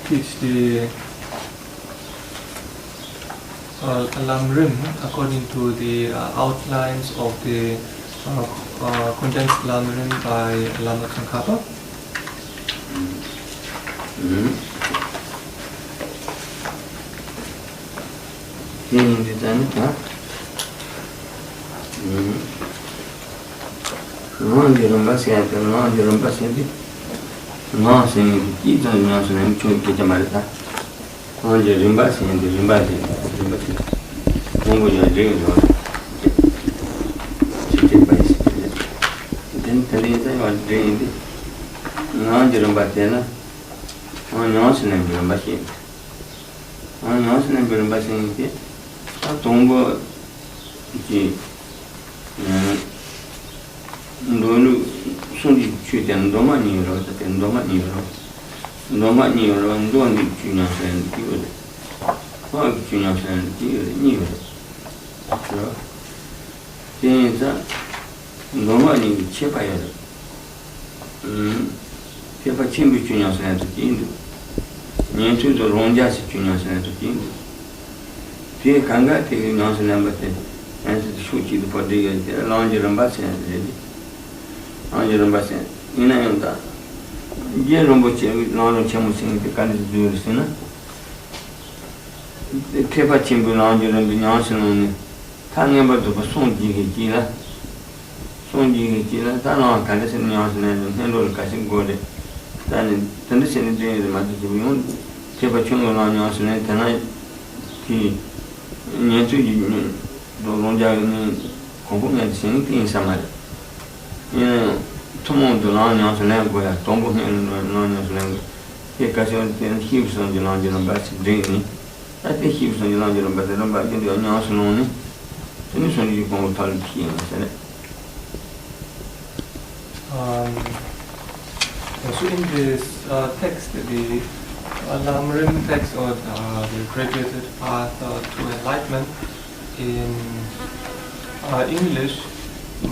Teach the Lam Rim according to the outlines of the condensed Lam Rim by Lama Tsongkhapa. So in this text, the Lam Rim text, or the graduated path to enlightenment, in English,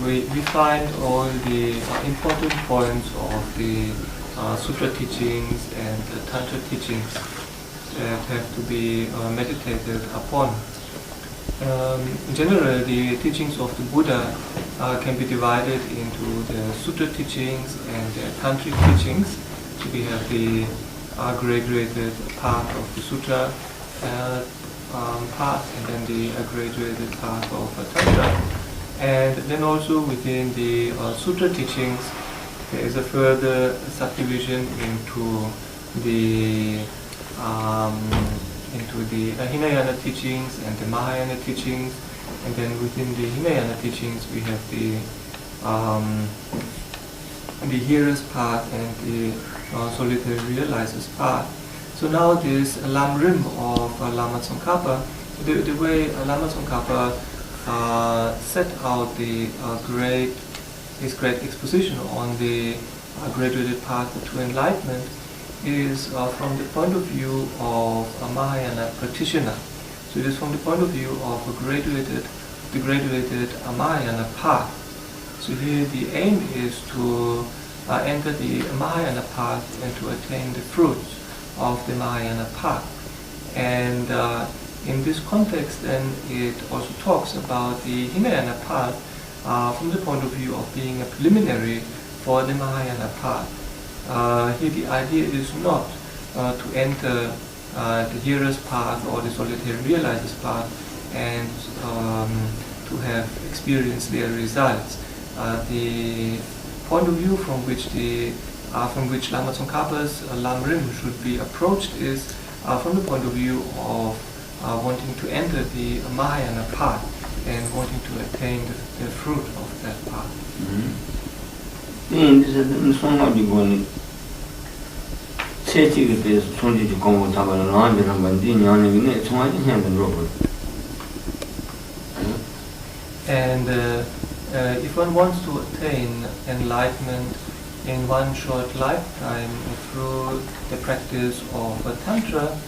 we find all the important points of the sutra teachings and the tantra teachings that have to be meditated upon. In general, the teachings of the Buddha can be divided into the sutra teachings and the tantric teachings. So we have the graduated path of the sutra path, and then the graduated path of tantra. And then also within the sutra teachings, there is a further subdivision into the Hinayana teachings and the Mahayana teachings, and then within the Hinayana teachings we have the hearer's path and the solitary realizer's path. So now this Lam Rim of Lama Tsongkhapa, the way Lama Tsongkhapa set out his great exposition on the graduated path to enlightenment is from the point of view of a Mahayana practitioner. So it is from the point of view of the graduated Mahayana path. So here the aim is to enter the Mahayana path and to attain the fruits of the Mahayana path. And in this context, then, it also talks about the Hinayana path from the point of view of being a preliminary for the Mahayana path. Here the idea is not to enter the hearer's path or the solitary realizer's path and to have experienced their results. The point of view from which Lama Tsongkhapa's Lam Rim should be approached is from the point of view of wanting to enter the Mahayana path. and wanting to attain the fruit of that path. This is so much going. Say to this, Sonji to go with our land and Bandinian in it, so I hand and robber. And if one wants to attain enlightenment in one short lifetime through the practice of Tantra,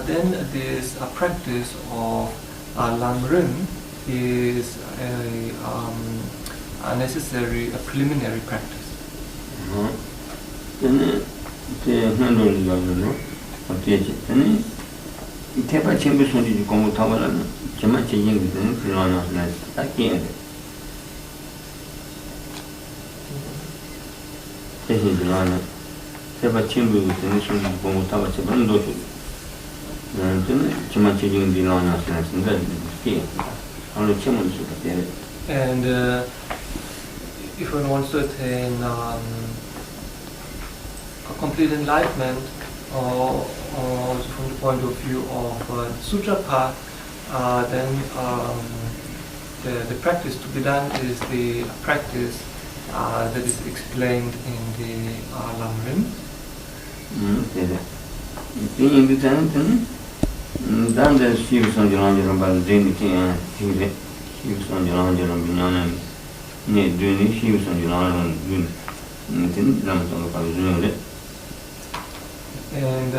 then this practice of Lam Rim is a necessary, a preliminary practice. Then the handle is on the edge. Then it kept a chamber so you come with Tavalan, Jama changing the Pilana night. I can't. This is the Lana. Have a chamber with the nation to come with Tavachaban. And then Jama changing the Lana night, and that is key. Only Chaman should get it. And if one wants to attain a complete enlightenment, or from the point of view of Sutra path, then the practice to be done is the practice that is explained in the Lam Rim. In the time, then the Shivs on the Lanjan about Zenity and Shivs on the Lanjan of Binana, doing Shivs on the Lanjan, doing Lamaton of it. And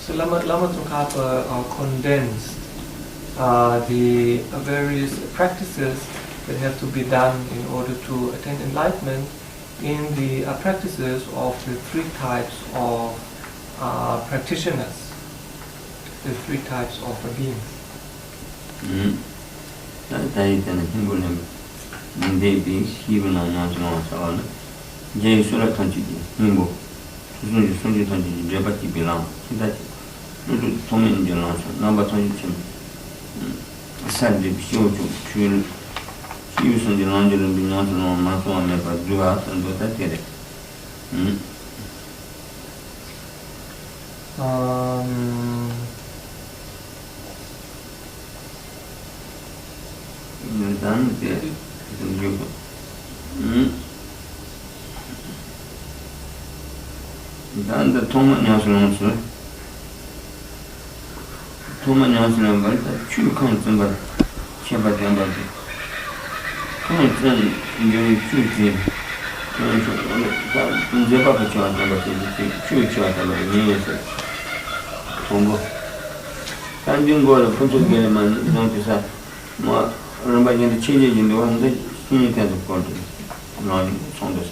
so Lama Tsongkhapa condensed the various practices that have to be done in order to attain enlightenment in the practices of the three types of practitioners, the three types of beings. That's a symbol. They be Shivan and National Jay Sura Tanji, Nimbo. Sunji Tanji, Jabati Bilam, that little Tommy in Johnson, number 22. Sadly, Shoju, she was on the London and Binatan on Mato and Never do out and do that get it. You're done with it. Dan the Toma National, sir. Toma National, but two constant, but Shabbat. Constant during Tuesday. The Papa Chart number 2 chart about years. Tombo. Standing goal of Punto Gilman, notice more remembering the changes in the one that he kind of content. Non Saunders.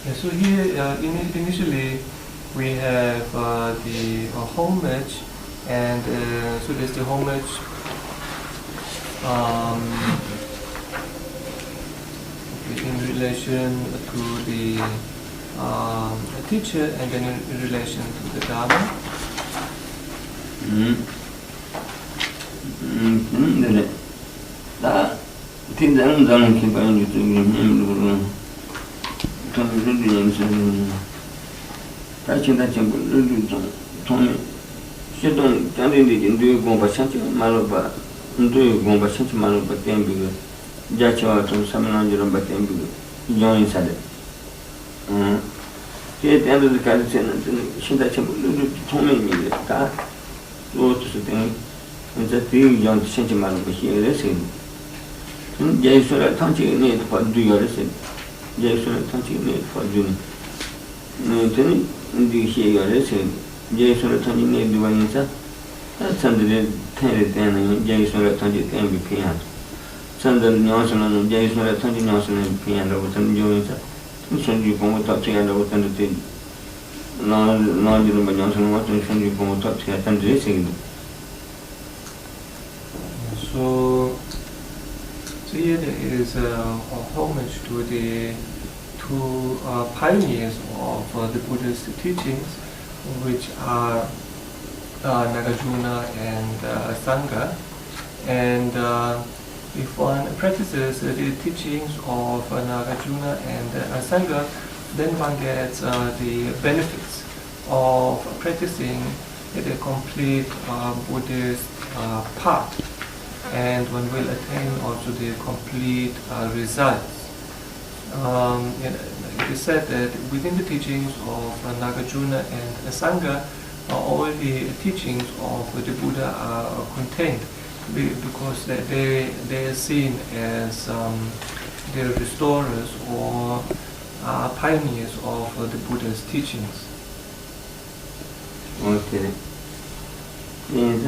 So here, initially, we have the homage, and so there's the homage in relation to the teacher, and then in relation to the Dharma. Touching that Tommy, she don't do Gomba Maloba, do Gomba Maloba Tembigo, Jacho to Samanandra Batembigo, join Sadet. At the end of the Kazan, she touched Tommy in the car, go to the thing, and the 3 young Sentimalo here, listen. Jason, touching need for do your listen. Jason, touching need for doing. Then, do you hear your lesson? Jason, touching need the one inside. That's under the 10 and Jason, touching can be piano. Sunday Nelson, Jason, touching Nelson and piano with some joints. So you come with top together with the thing. No, you know, Johnson, what and send you come with top together and racing. So here there is a homage to the two pioneers of the Buddhist teachings, which are Nagarjuna and Sangha. And if one practices the teachings of Nagarjuna and Sangha, then one gets the benefits of practicing the complete Buddhist path, and one will attain also the complete results. It is said that within the teachings of Nagarjuna and Sangha, all the teachings of the Buddha are contained, because they are seen as the restorers or pioneers of the Buddha's teachings. Okay. In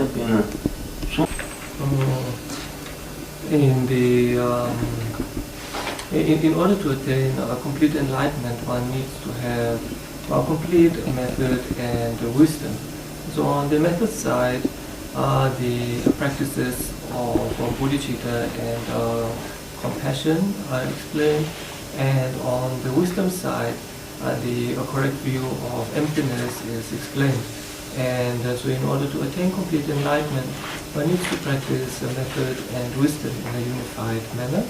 order to attain complete enlightenment, one needs to have a complete method and wisdom. So on the method side, the practices of bodhicitta and compassion are explained, and on the wisdom side, the correct view of emptiness is explained. And so in order to attain complete enlightenment, one needs to practice method and wisdom in a unified manner.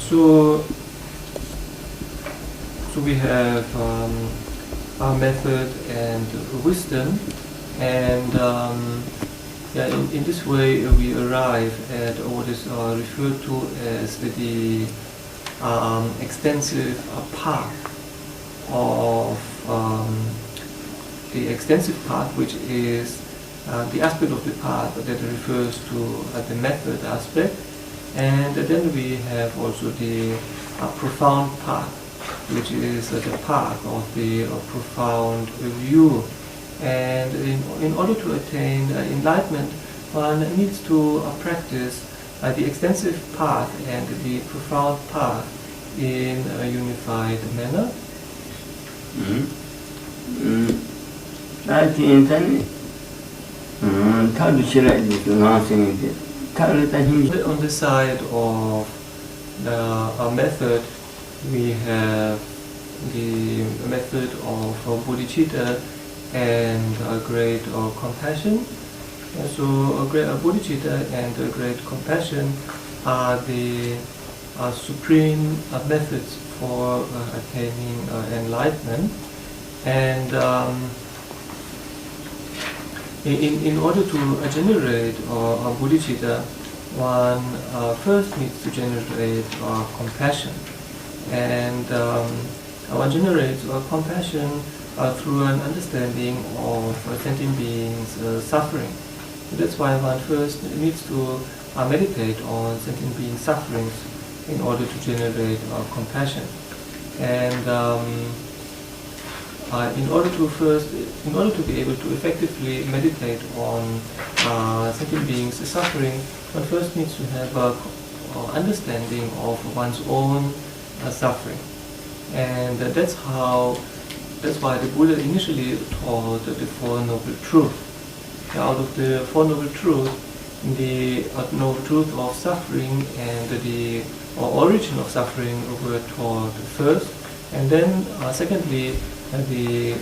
So we have our method and wisdom, and in this way we arrive at what is referred to as the extensive path of the extensive path, which is the aspect of the path that refers to the method aspect, and then we have also the profound path, which is the path of the profound view. And in order to attain enlightenment, one needs to practice the extensive path and the profound path in a unified manner. On the side of our method, we have the method of bodhicitta and great compassion. And so bodhicitta and great compassion are the supreme methods for attaining enlightenment. And in order to generate bodhicitta, one first needs to generate compassion. And one generates compassion through an understanding of sentient beings' suffering. That's why one first needs to meditate on sentient beings' sufferings in order to generate compassion. And in order to be able to effectively meditate on sentient beings' suffering, one first needs to have an understanding of one's own suffering. And that's why the Buddha initially taught the Four Noble Truths. Out of the Four Noble Truths, the Noble Truth of suffering and the origin of suffering were taught first, and then secondly, the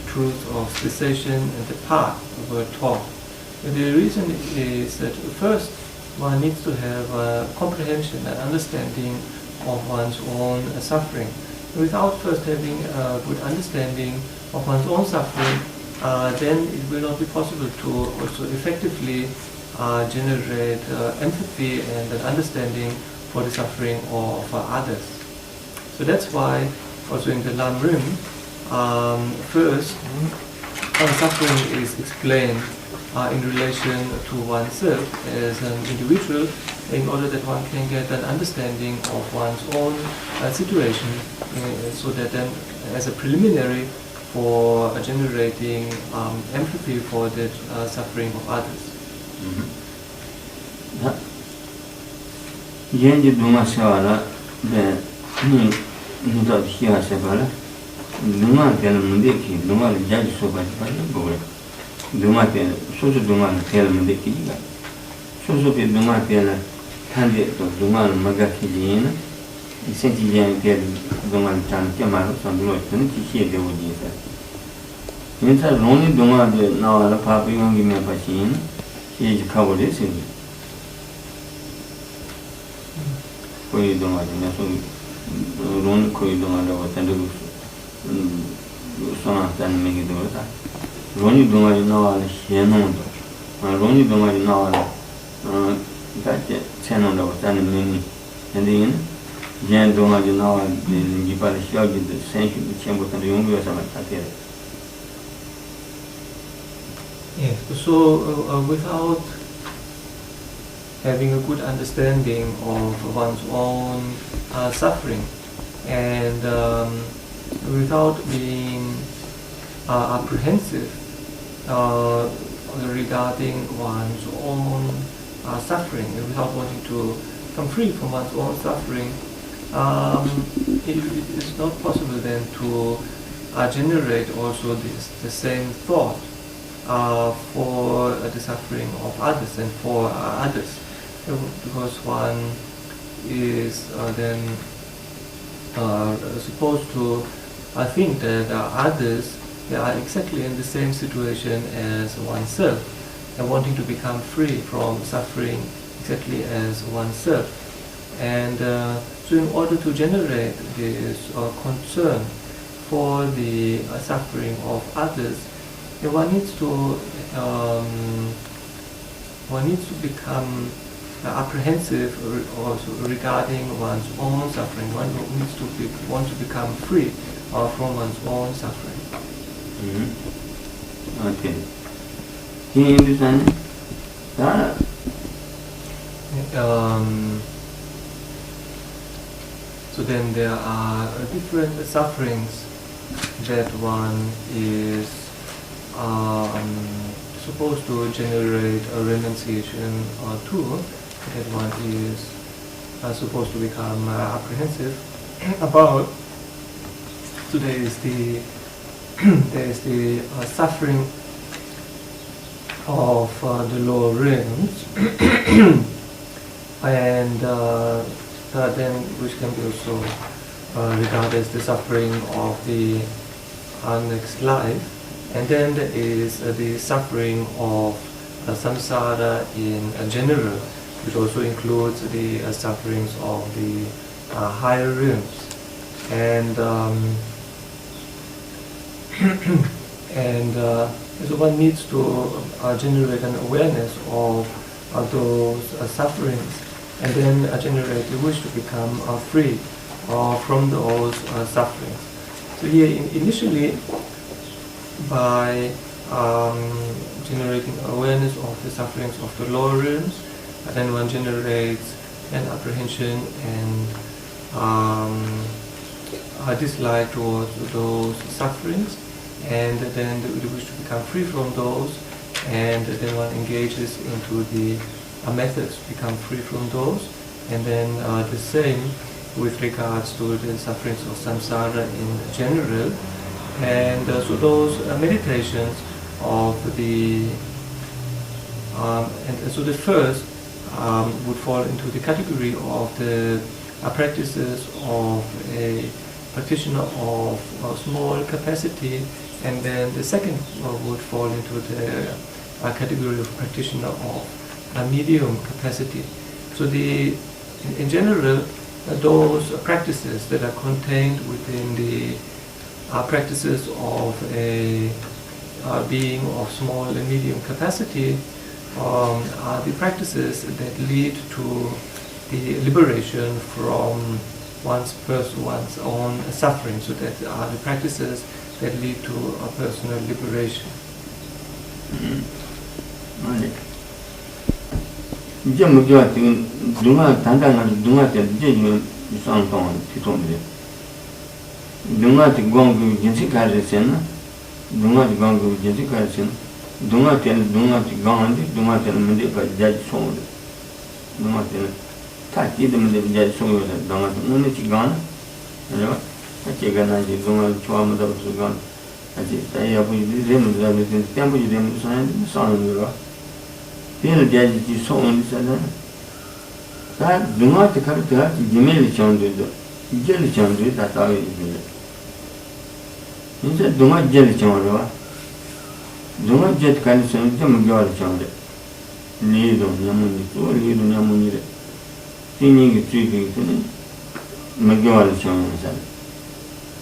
truth of cessation and the path were taught. The reason is that first one needs to have a comprehension and understanding of one's own suffering. Without first having a good understanding of one's own suffering, then it will not be possible to also effectively generate empathy and an understanding for the suffering of others. So that's why also in the Lam Rim, first suffering is explained in relation to oneself as an individual, in order that one can get an understanding of one's own situation, so that then as a preliminary for generating empathy for the suffering of others. Yenji Duma Sawala, the Nudot Hia Sabala, Duma Telemundeki, Duma Judge Soba, Duma Tel, Sosu Duma Telemundeki, Sosu Duma Tel, Tandi Duma Magaki, Senti Tel Duma Tan Kamaro, some Lord, here they would use that. Inter Roni Duma, now a papi won't give me a machine, he is covered this in. Koi donga na so ron koi donga da watan do sona tan me do ta roni donga na wala sheno do roni donga na wala ta che cheno da watan me ni and yen donga na wala ni pa le shao ji de sen shi chen bo tan yong yo sa ma ta te. Yes, so without having a good understanding of one's own suffering, and without being apprehensive regarding one's own suffering, and without wanting to come free from one's own suffering, it is not possible then to generate also the same thought for the suffering of others and for others. Because one is then supposed to think that others, they are exactly in the same situation as oneself, and wanting to become free from suffering exactly as oneself. And so in order to generate this concern for the suffering of others, one needs to become apprehensive also regarding one's own suffering. One needs to want to become free from one's own suffering. Okay. Can you understand? So then there are different sufferings that one is supposed to generate a renunciation to, that one is supposed to become apprehensive about. So there is the suffering of the lower realms, and then which can be also regarded as the suffering of the next life. And then there is the suffering of samsara in general, which also includes the sufferings of the higher realms. And so one needs to generate an awareness of those sufferings, and then generate the wish to become free from those sufferings. So here initially, by generating awareness of the sufferings of the lower realms, and then one generates an apprehension and a dislike towards those sufferings, and then the wish to become free from those, and then one engages into the methods to become free from those, and then the same with regards to the sufferings of samsara in general. And so those meditations of the and so the first would fall into the category of the practices of a practitioner of small capacity, and then the second would fall into the category of practitioner of a medium capacity. So in general, those practices that are contained within the practices of a being of small and medium capacity are the practices that lead to the liberation from one's own suffering. So that are the practices that lead to a personal liberation. Dunga ti gongu jinsi kare sen, dunga ti gongu jinsi kare sen, dunga ti gangandi, dunga ti mende pa jaji sonde, dunga ti Tati them the judge so don't unity gone. I take an idea, don't trauma of the gun. I just I have them the temple them sign son of the rock. Then the judge is so on the that do not cut that, you may change it. Jelly change it, that's how it is. He said, do not jelly change. Do not jet condition, them girl change it. Need on Yamuni, or lead on Yamuni. Thinking is treating to me. Magyar change.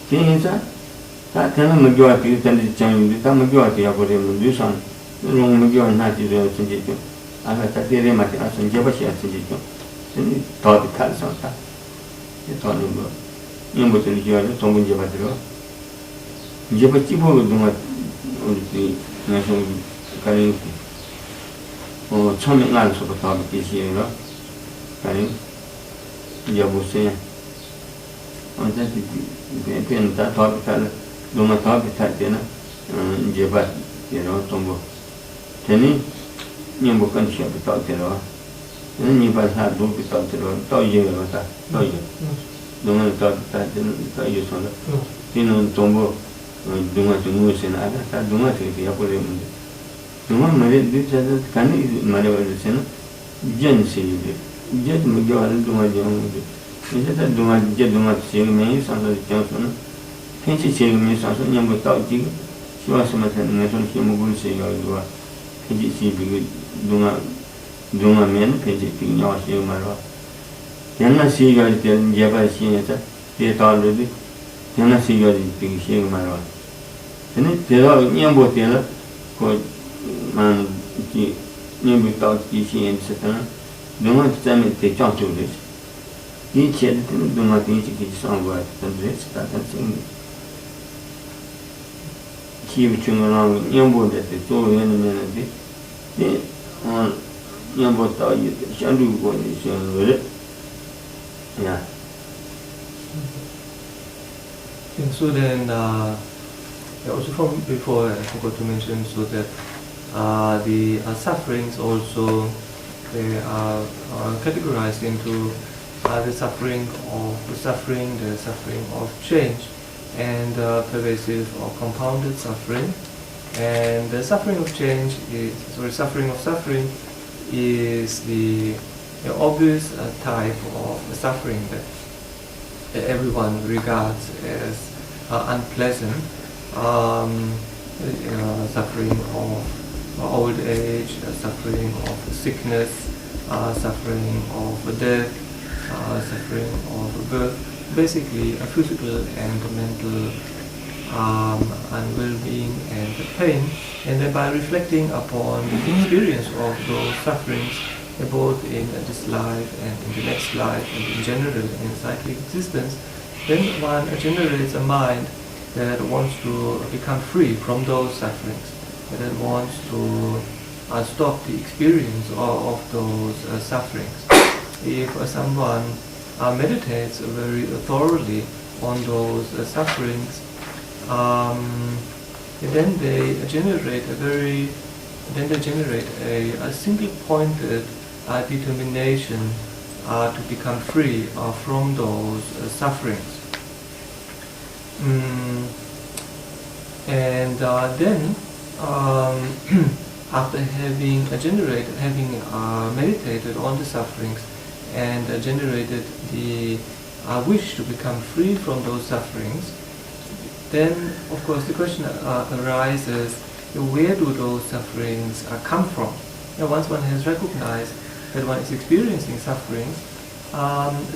Thing is that kind of majority tended to change the majority of what they will do some. The wrong majority not is a suggestion. I had a theory much as a Jabasha suggestion. Then he thought the cats on that. He thought no good. You put the Java, Tongan Jabatro. Jabachibo do not the national currency. Or something else of a topic is here, carrying Jabuse. On that, pen that topic, do not talk with that dinner, Jabat, Tombo. Tenny, you can shop without the law. Then you must have book without the law, tell you about that. Do not talk with that, tell you so. Tombo, do not move in other, do not take the apple. No one married this other can is Maria Senna. Jen see Jet Miguel do my young. Is that do not get do not see me, son of Johnson? Can she see me, son of young without you? She was a national human say or do. Can she see do not men, can she ping your shoe my rock? Yana see your Java seeing it already. Yana see your ping shaking my rock. Then it tell young botailor for man you without teaching and Satan. Do not tell me to jump to this. Each head do not think to get somewhere than this, that and sing. Keep chewing around young boy that is all in a minute. On young boy, you shall do what is with it. Yeah. And so then, also from before, I forgot to mention, so that the sufferings also, they are categorized into the suffering of change, and pervasive or compounded suffering. And the suffering of suffering is the obvious type of suffering that everyone regards as unpleasant. Suffering of old age, suffering of sickness, suffering of death, suffering of birth, basically a physical and mental well-being and pain. And then by reflecting upon the experience of those sufferings, both in this life and in the next life and in general in cyclic existence, then one generates a mind that wants to become free from those sufferings, that wants to stop the experience of those sufferings. If someone meditates very thoroughly on those sufferings, then they generate a single-pointed determination to become free from those sufferings. And then, after having meditated on the sufferings and generated the wish to become free from those sufferings, then, of course, the question arises: where do those sufferings come from? Now, once one has recognized that one is experiencing sufferings,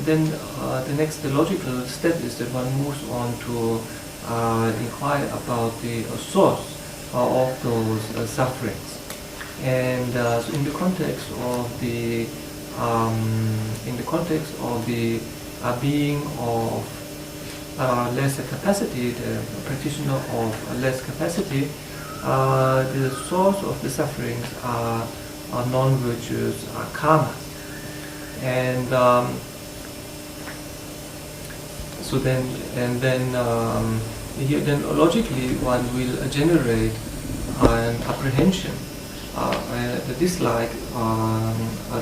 then the logical step is that one moves on to inquire about the source of those sufferings. And so in the context of the being of lesser capacity, the practitioner of less capacity, the source of the sufferings are non-virtuous karmas. And then logically one will generate an apprehension, the dislike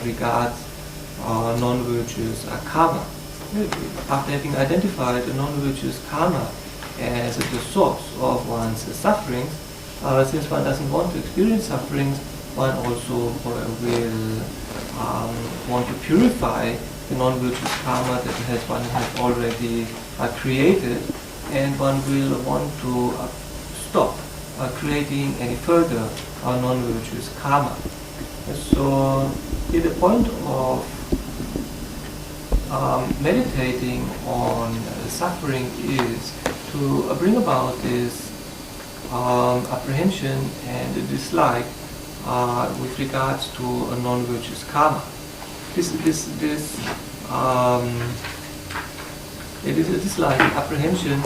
regards non-virtuous karma. After having identified the non-virtuous karma as the source of one's sufferings, since one doesn't want to experience sufferings, one also will want to purify the non-virtuous karma that one has already created, and one will want to stop creating any further non-virtuous karma. So the point of meditating on suffering is to bring about this apprehension and dislike with regards to a non-virtuous karma. This dislike, apprehension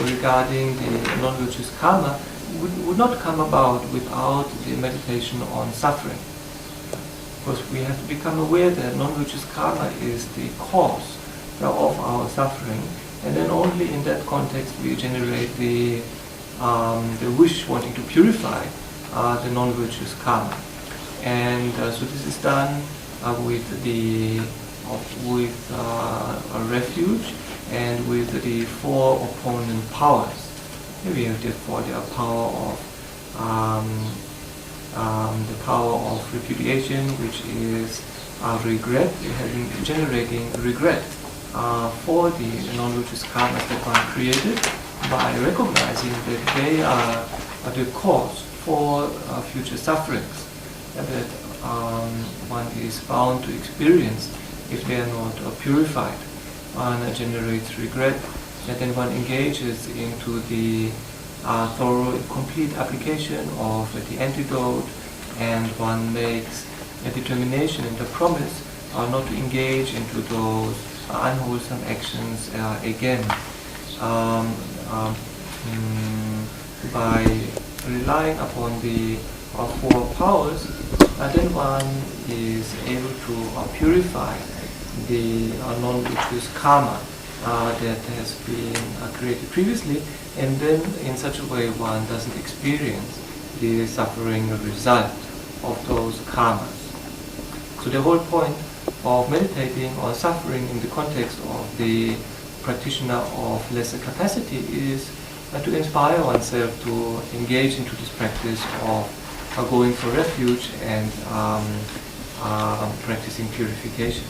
regarding the non-virtuous karma would not come about without the meditation on suffering. Because we have to become aware that non-virtuous karma is the cause of our suffering, and then only in that context we generate the wish wanting to purify the non-virtuous karma. And so this is done with a refuge and with the four opponent powers. We have therefore the power of repudiation, which is regret, generating regret for the non-virtuous karmas that one created by recognizing that they are the cause for future sufferings, and that one is bound to experience if they are not purified. One generates regret, and then one engages into the thorough and complete application of the antidote, and one makes a determination and a promise not to engage into those unwholesome actions again. By relying upon the four powers, then one is able to purify the non-virtuous karma that has been created previously, and then in such a way one doesn't experience the suffering result of those karmas. So the whole point of meditating on suffering in the context of the practitioner of lesser capacity is to inspire oneself to engage into this practice of going for refuge and practicing purification.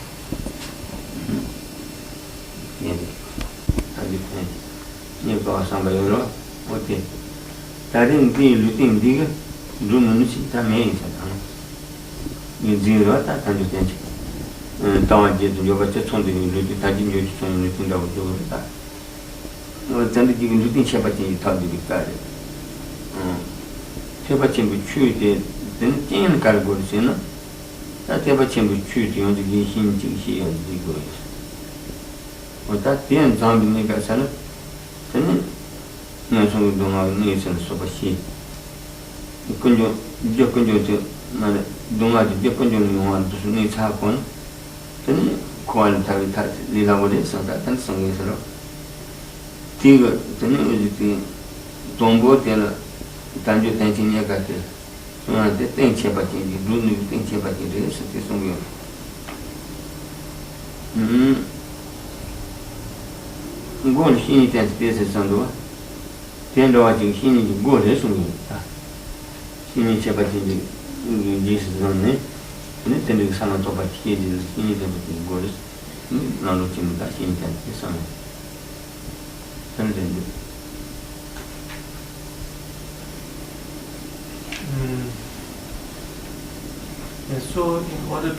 So in order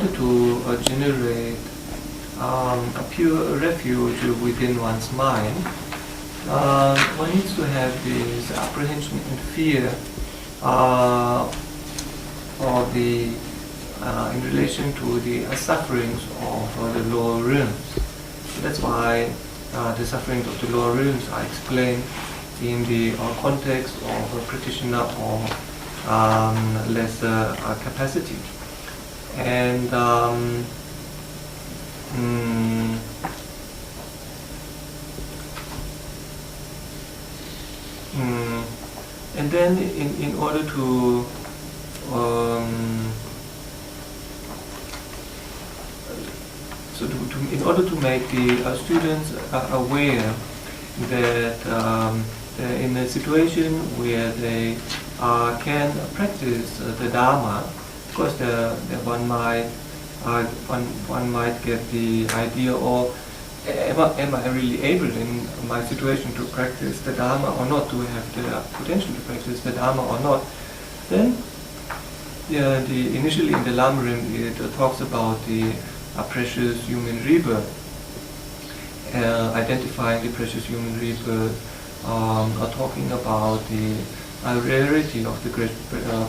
to generate a pure refuge within one's mind, one needs to have this apprehension and fear of the in relation to the sufferings of the lower realms. So that's why the sufferings of the lower realms are explained in the context of a practitioner of lesser capacity. And And then in order to in order to make the students aware that they're in a situation where they can practice the Dharma, of course one might get the idea of, am I really able in my situation to practice the Dharma or not? Do I have the potential to practice the Dharma or not? Then, initially in the Lam Rim, it talks about the precious human rebirth, identifying the precious human rebirth, talking about the rarity of the great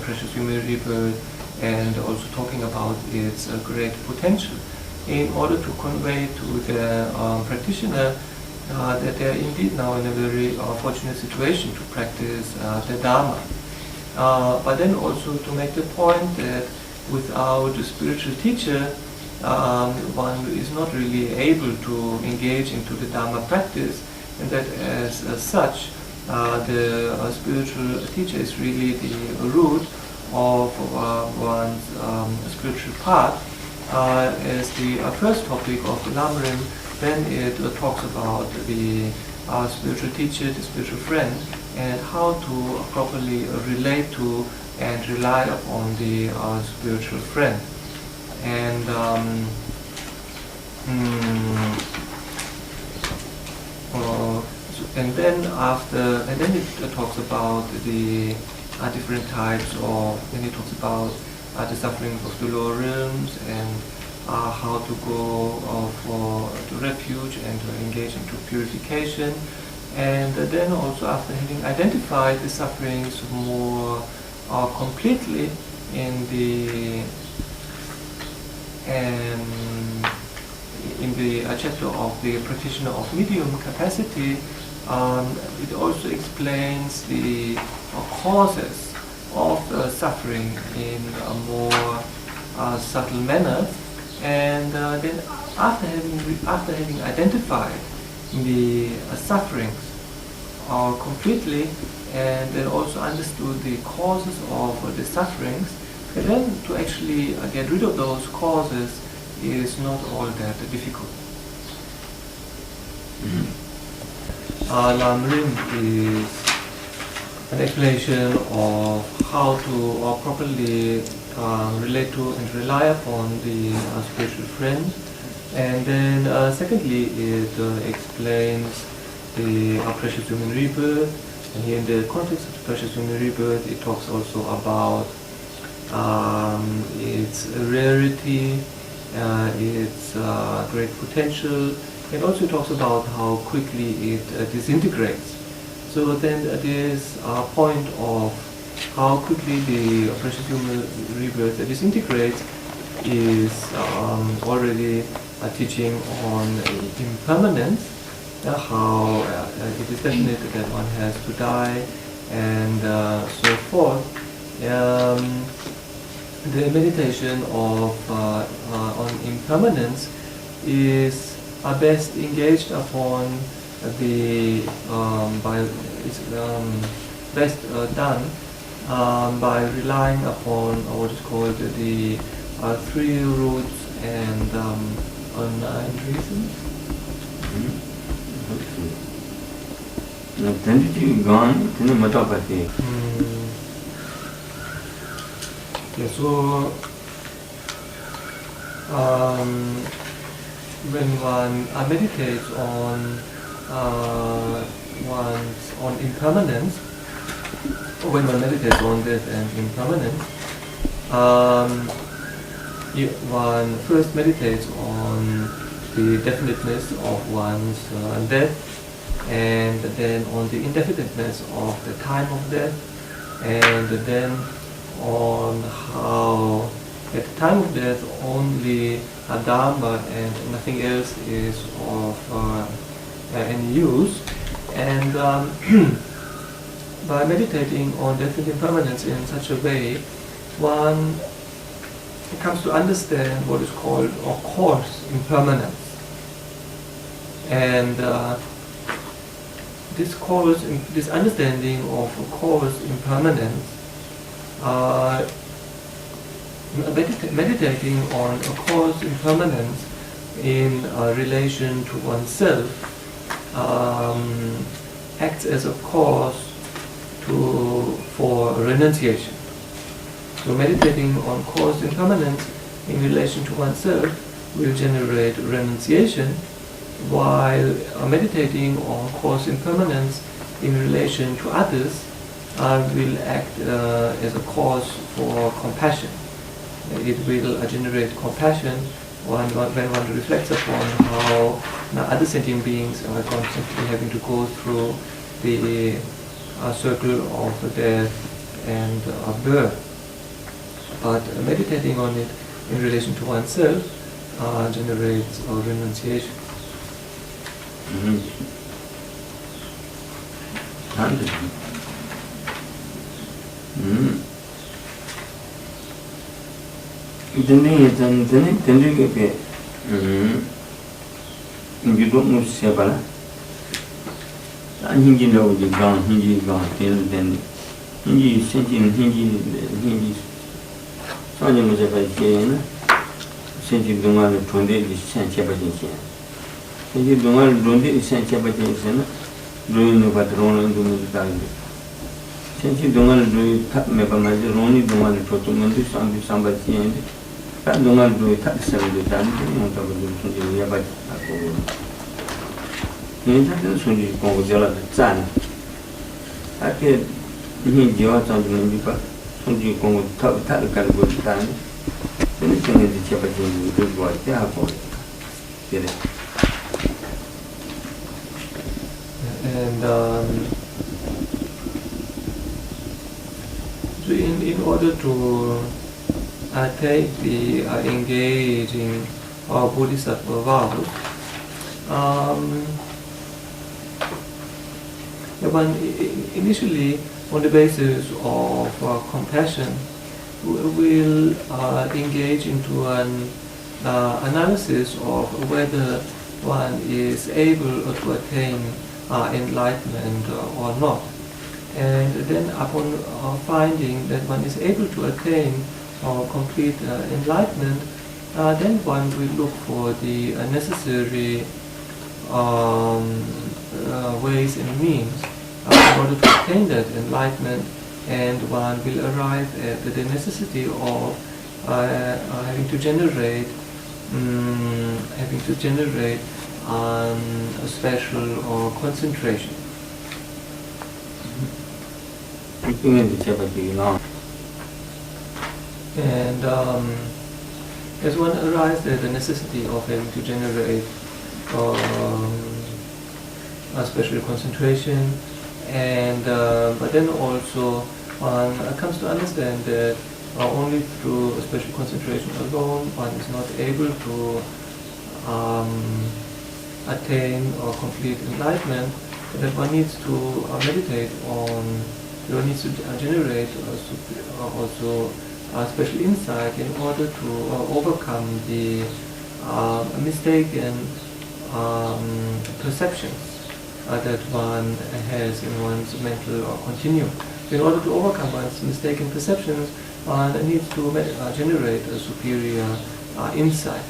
precious human rebirth, and also talking about its great potential, in order to convey to the practitioner that they are indeed now in a very fortunate situation to practice the Dharma. But then also to make the point that without a spiritual teacher, one is not really able to engage into the Dharma practice, and that as such, the spiritual teacher is really the root of one's spiritual path. As the first topic of the Lam Rim, then it talks about the spiritual teacher, the spiritual friend, and how to properly relate to and rely upon the spiritual friend. And and then it talks about the different types of. Then it talks about the sufferings of the lower realms, and how to go to refuge and to engage into purification. And then also, after having identified the sufferings more completely in the chapter of the practitioner of medium capacity, it also explains the causes of suffering in a more subtle manner. And then after having identified the sufferings completely, and then also understood the causes of the sufferings, and then to actually get rid of those causes is not all that difficult. Lam Rim is an explanation of how to properly relate to and rely upon the spiritual friend. And then secondly, it explains the precious human rebirth. And here in the context of the precious human rebirth, it talks also about its rarity, its great potential, and also talks about how quickly it disintegrates. So then this point of how quickly the precious human rebirth disintegrates is already a teaching on impermanence, how it is definite that one has to die, and so forth. The meditation on impermanence is best engaged upon best done by relying upon what is called the three roots and 9 reasons. Yeah, so when one meditates on impermanence, or when one meditates on death and impermanence, one first meditates on the definiteness of one's death, and then on the indefiniteness of the time of death, and then on how at the time of death only a Dharma and nothing else is of any use. And by meditating on death and impermanence in such a way, one comes to understand what is called a coarse impermanence. And this understanding of cause impermanence, meditating on a cause impermanence in relation to oneself acts as a cause for renunciation. So meditating on cause impermanence in relation to oneself will generate renunciation, while meditating on cause impermanence in relation to others will act as a cause for compassion. It will generate compassion when one reflects upon how other sentient beings are constantly having to go through the circle of death and birth. But meditating on it in relation to oneself generates a renunciation. And so in order to take the engaging bodhisattva vows, one initially, on the basis of compassion, will engage into an analysis of whether one is able to attain enlightenment or not. And then upon finding that one is able to attain complete enlightenment, then one will look for the necessary ways and means in order to attain that enlightenment, and one will arrive at the necessity of having to generate a special concentration. And as one arrives at the necessity of having to generate a special concentration, and but then also one comes to understand that only through a special concentration alone one is not able to attain or complete enlightenment, that one needs to meditate on, one needs to generate also a special insight in order to overcome the mistaken perceptions that one has in one's mental continuum. In order to overcome one's mistaken perceptions, one needs to generate a superior insight.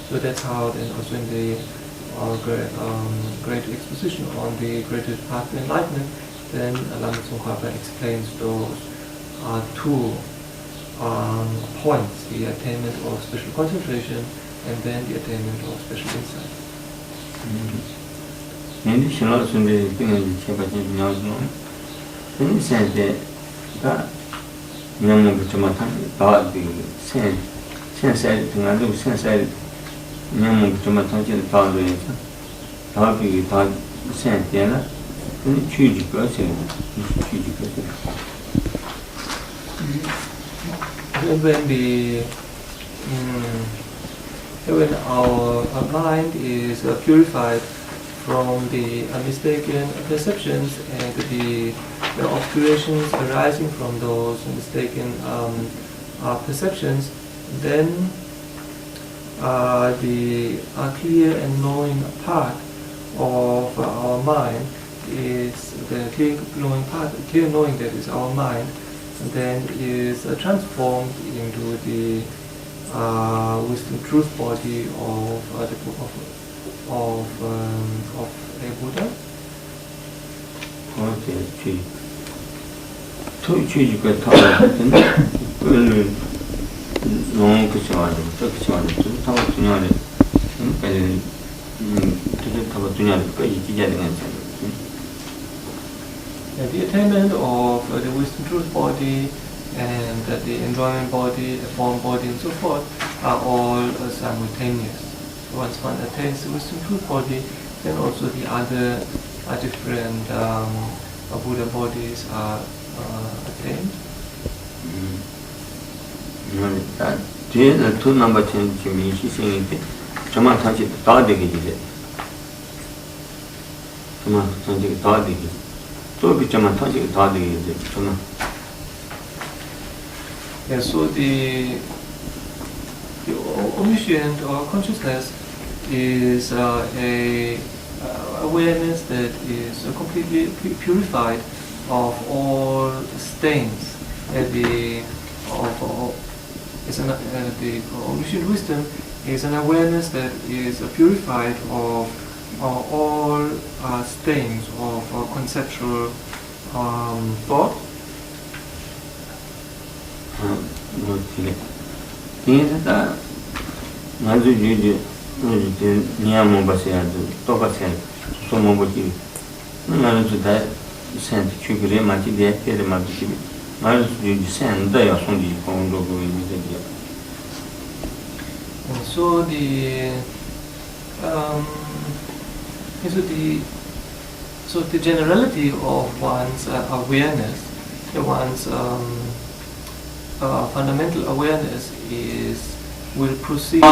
So that's how then also in the great exposition on the greatest path to enlightenment, then Lama Tsongkhapa explains those two points, the attainment of special concentration and then the attainment of special insight. When our mind is purified from the mistaken perceptions and the obscurations arising from those mistaken perceptions, then the clear and knowing part of our mind is the clear knowing path, clear knowing that is our mind, and then is transformed into the wisdom truth body of a Buddha. Okay, to choose good talent, long question, to talk to know it, the attainment of the wisdom truth body and the enjoyment body, the form body, and so forth are all simultaneous. So once one attains the wisdom truth body, then also the other different Buddha bodies are attained. The two number 10 to me, she's saying it. Someone touched the dog. Someone touched the dog. Yeah, so the omniscient or consciousness is a awareness that is completely purified of all stains. The omniscient wisdom is an awareness that is purified of all stains of conceptual thought. And so the generality of one's awareness, one's fundamental awareness will proceed.